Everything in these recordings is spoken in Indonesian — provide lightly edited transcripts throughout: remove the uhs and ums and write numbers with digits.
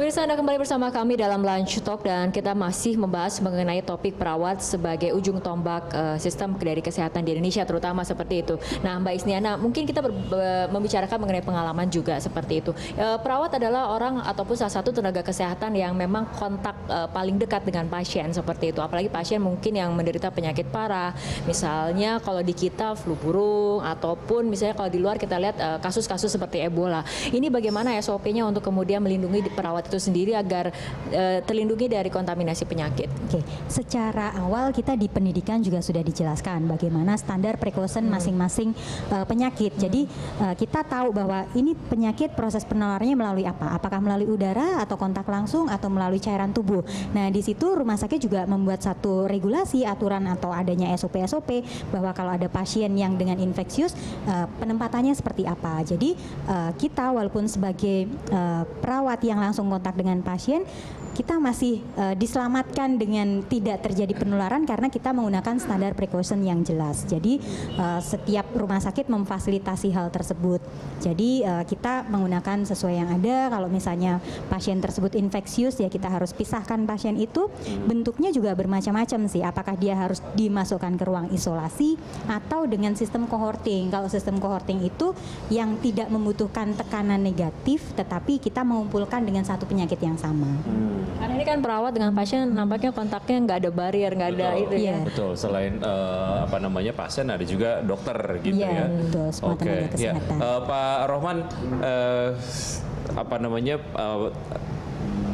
Pemirsa, Anda kembali bersama kami dalam Lunch Talk dan kita masih membahas mengenai topik perawat sebagai ujung tombak sistem dari kesehatan di Indonesia, terutama seperti itu. Nah, Mbak Isniana, mungkin kita membicarakan mengenai pengalaman juga seperti itu. Perawat adalah orang ataupun salah satu tenaga kesehatan yang memang kontak paling dekat dengan pasien seperti itu. Apalagi pasien mungkin yang menderita penyakit parah, misalnya kalau di kita flu burung ataupun misalnya kalau di luar kita lihat kasus-kasus seperti Ebola. Ini bagaimana SOP-nya untuk kemudian melindungi perawat itu sendiri agar terlindungi dari kontaminasi penyakit? Oke, secara awal kita di pendidikan juga sudah dijelaskan bagaimana standar precaution masing-masing penyakit. Jadi kita tahu bahwa ini penyakit proses penularannya melalui apa? Apakah melalui udara atau kontak langsung atau melalui cairan tubuh. Nah, di situ rumah sakit juga membuat satu regulasi, aturan atau adanya SOP-SOP bahwa kalau ada pasien yang dengan infeksius penempatannya seperti apa. Jadi kita walaupun sebagai perawat yang langsung kontak dengan pasien, kita masih diselamatkan dengan tidak terjadi penularan karena kita menggunakan standar precaution yang jelas. Jadi setiap rumah sakit memfasilitasi hal tersebut. Jadi kita menggunakan sesuai yang ada. Kalau misalnya pasien tersebut infeksius, ya kita harus pisahkan pasien itu. Bentuknya juga bermacam-macam sih. Apakah dia harus dimasukkan ke ruang isolasi atau dengan sistem cohorting. Kalau sistem cohorting itu yang tidak membutuhkan tekanan negatif, tetapi kita mengumpulkan dengan satu penyakit yang sama. Karena ini kan perawat dengan pasien nampaknya kontaknya nggak ada barrier, nggak ada itu ya. Betul, selain pasien ada juga dokter gitu ya. Betul, semua tenaga kesehatan. Pak Rohman,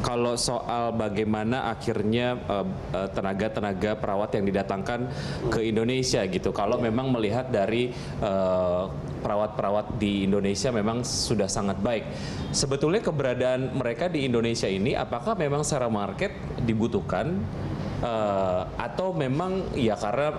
kalau soal bagaimana akhirnya tenaga-tenaga perawat yang didatangkan ke Indonesia gitu, kalau memang melihat dari perawat-perawat di Indonesia memang sudah sangat baik. Sebetulnya keberadaan mereka di Indonesia ini apakah memang secara market dibutuhkan atau memang ya karena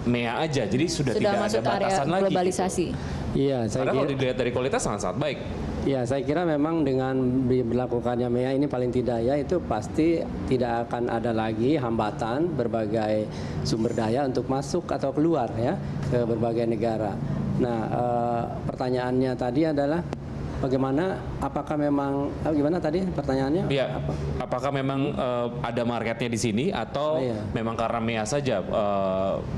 MEA aja, jadi sudah tidak ada batasan lagi. Globalisasi. Iya, karena kalau dilihat dari kualitas sangat-sangat baik. Ya, saya kira memang dengan berlakukannya MEA ini paling tidak ya itu pasti tidak akan ada lagi hambatan berbagai sumber daya untuk masuk atau keluar ya ke berbagai negara. Nah, pertanyaannya tadi adalah bagaimana? Apakah memang gimana tadi pertanyaannya? Iya. Apakah memang ada marketnya di sini atau memang karena MEA saja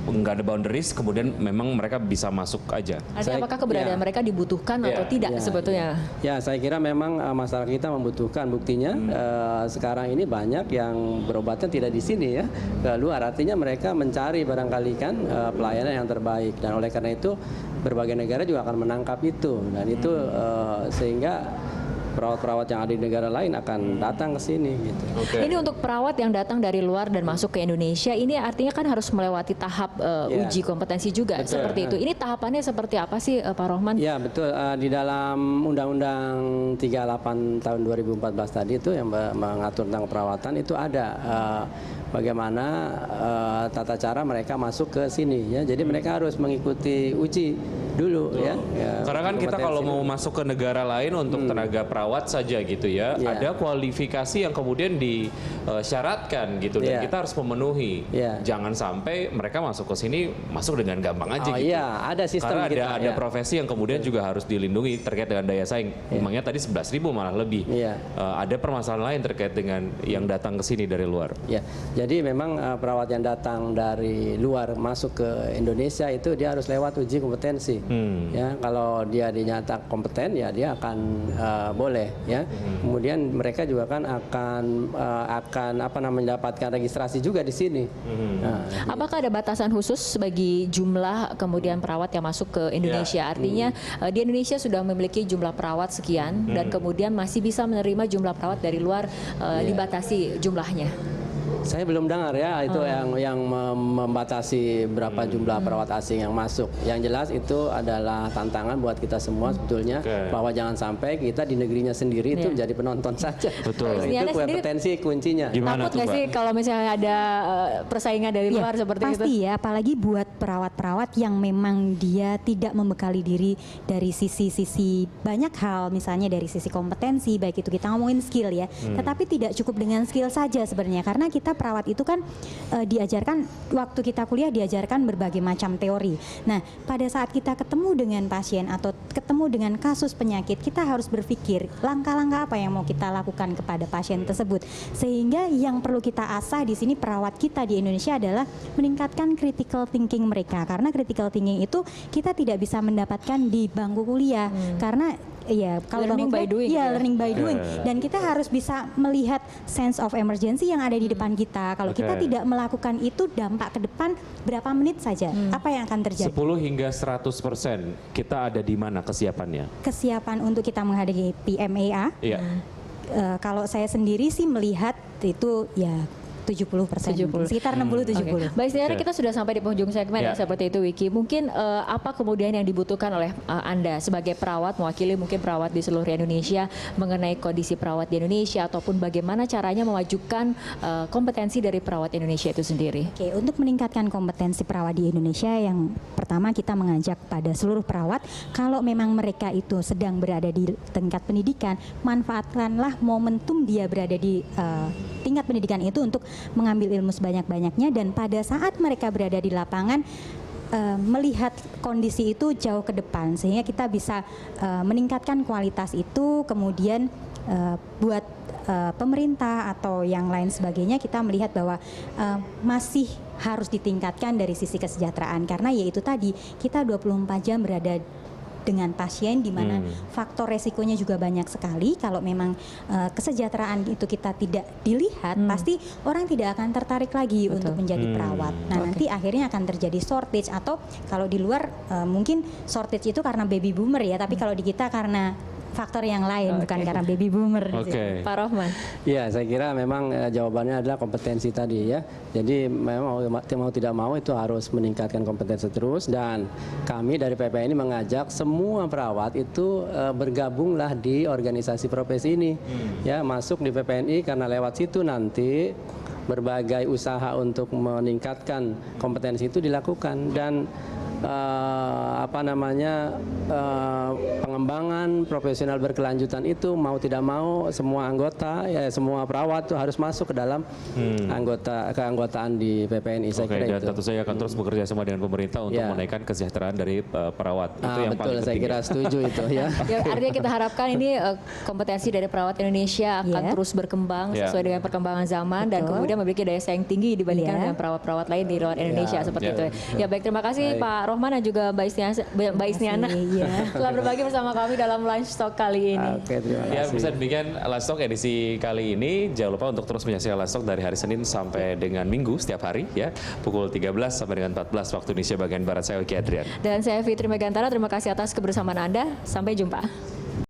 nggak ada boundaries, kemudian memang mereka bisa masuk aja? Artinya apakah keberadaan mereka dibutuhkan atau tidak sebetulnya? Ya, saya kira memang masyarakat kita membutuhkan. Buktinya sekarang ini banyak yang berobatnya tidak di sini ya, ke luar. Artinya mereka mencari barangkali kan pelayanan yang terbaik, dan oleh karena itu berbagai negara juga akan menangkap itu, dan itu sehingga perawat-perawat yang ada di negara lain akan datang ke sini gitu. Ini untuk perawat yang datang dari luar dan masuk ke Indonesia, ini artinya kan harus melewati tahap uji kompetensi juga. Betul. Seperti itu. Ini tahapannya seperti apa sih Pak Rohman? Ya, betul. Di dalam Undang-Undang 38 tahun 2014 tadi itu yang mengatur tentang perawatan itu ada bagaimana tata cara mereka masuk ke sini ya. Jadi mereka harus mengikuti uji dulu ya. Karena kan kita kalau mau masuk ke negara lain untuk tenaga perawat saja gitu ya, ada kualifikasi yang kemudian disyaratkan gitu dan kita harus memenuhi. Jangan sampai mereka masuk ke sini masuk dengan gampang aja gitu. Iya, ada sistem. Karena ada profesi yang kemudian juga harus dilindungi terkait dengan daya saing. Memangnya tadi 11.000 malah lebih. Ada permasalahan lain terkait dengan yang datang ke sini dari luar. Ya. Jadi memang perawat yang datang dari luar masuk ke Indonesia itu dia harus lewat uji kompetensi. Ya, kalau dia dinyata kompeten ya dia akan boleh ya. Kemudian mereka juga kan akan mendapatkan registrasi juga di sini. Apakah ada batasan khusus bagi jumlah kemudian perawat yang masuk ke Indonesia? Artinya di Indonesia sudah memiliki jumlah perawat sekian dan kemudian masih bisa menerima jumlah perawat dari luar dibatasi jumlahnya. Saya belum dengar ya itu yang membatasi berapa jumlah perawat asing yang masuk. Yang jelas itu adalah tantangan buat kita semua sebetulnya, bahwa jangan sampai kita di negerinya sendiri itu jadi penonton saja. Betul. Itu kompetensi kuncinya. Takut nggak sih kalau misalnya ada persaingan dari luar seperti itu? Pasti ya, apalagi buat perawat-perawat yang memang dia tidak membekali diri dari sisi-sisi banyak hal, misalnya dari sisi kompetensi, baik itu kita ngomongin skill ya, tetapi tidak cukup dengan skill saja sebenarnya, karena kita kita perawat itu kan diajarkan waktu kita kuliah diajarkan berbagai macam teori. Nah, pada saat kita ketemu dengan pasien atau ketemu dengan kasus penyakit, kita harus berpikir langkah-langkah apa yang mau kita lakukan kepada pasien tersebut. Sehingga yang perlu kita asah di sini perawat kita di Indonesia adalah meningkatkan critical thinking mereka, karena critical thinking itu kita tidak bisa mendapatkan di bangku kuliah karena ya kalau Learning by doing, ya ya. learning by doing, dan kita harus bisa melihat sense of emergency yang ada di depan kita. Kalau kita Oke. tidak melakukan itu, dampak ke depan berapa menit saja, apa yang akan terjadi? 10 hingga 100% kita ada di mana kesiapannya? Kesiapan untuk kita menghadapi PMEA, Iya. kalau saya sendiri sih melihat itu ya 70%, 70. sekitar 60-70. Oke. Mbak Istiana, Oke. kita sudah sampai di penghujung segmen ya, Ya. seperti itu Wiki. Mungkin apa kemudian yang dibutuhkan oleh Anda sebagai perawat, mewakili mungkin perawat di seluruh Indonesia mengenai kondisi perawat di Indonesia ataupun bagaimana caranya memajukan kompetensi dari perawat Indonesia itu sendiri? Oke, untuk meningkatkan kompetensi perawat di Indonesia, yang pertama kita mengajak pada seluruh perawat, kalau memang mereka itu sedang berada di tingkat pendidikan, manfaatkanlah momentum dia berada di tingkat pendidikan itu untuk mengambil ilmu sebanyak-banyaknya, dan pada saat mereka berada di lapangan melihat kondisi itu jauh ke depan, sehingga kita bisa meningkatkan kualitas itu. Kemudian buat pemerintah atau yang lain sebagainya, kita melihat bahwa masih harus ditingkatkan dari sisi kesejahteraan, karena yaitu tadi kita 24 jam berada dengan pasien, di mana faktor resikonya juga banyak sekali. Kalau memang kesejahteraan itu kita tidak dilihat, pasti orang tidak akan tertarik lagi untuk menjadi perawat. Nah, nanti akhirnya akan terjadi shortage, atau kalau di luar mungkin shortage itu karena baby boomer ya, tapi kalau di kita karena faktor yang lain, bukan karena baby boomer. Oke. Pak Rohman. Ya, saya kira memang jawabannya adalah kompetensi tadi ya. Jadi memang mau tidak mau itu harus meningkatkan kompetensi terus, dan kami dari PPNI mengajak semua perawat itu bergabunglah di organisasi profesi ini. Ya, masuk di PPNI, karena lewat situ nanti berbagai usaha untuk meningkatkan kompetensi itu dilakukan, dan pengembangan profesional berkelanjutan itu mau tidak mau semua anggota ya semua perawat itu harus masuk ke dalam keanggotaan di PPNI. Saya Oke, kira dan itu. tentu saja akan terus bekerja sama dengan pemerintah untuk Ya. menaikkan kesejahteraan dari perawat. Itu yang Betul, paling saya penting. kira setuju itu ya. Ya, artinya kita harapkan ini kompetensi dari perawat Indonesia akan Iya. terus berkembang Iya. sesuai dengan perkembangan zaman dan Betul. kemudian memiliki daya saing tinggi dibandingkan Iya. dengan perawat-perawat lain di luar Indonesia seperti Iya. itu. Ya baik, terima kasih Baik. Pak Rohman dan juga Mbak Isniana Iya. telah berbagi bersama kami dalam Lunch Talk kali ini. Oke, terima Ya, kasih. bisa demikian Lunch Talk edisi kali ini. Jangan lupa untuk terus menyaksikan Lunch Talk dari hari Senin sampai dengan Minggu setiap hari ya, pukul 13 sampai dengan 14 waktu Indonesia bagian Barat. Saya Oki Adrian. Dan saya Fitri Megantara, terima kasih atas kebersamaan Anda. Sampai jumpa.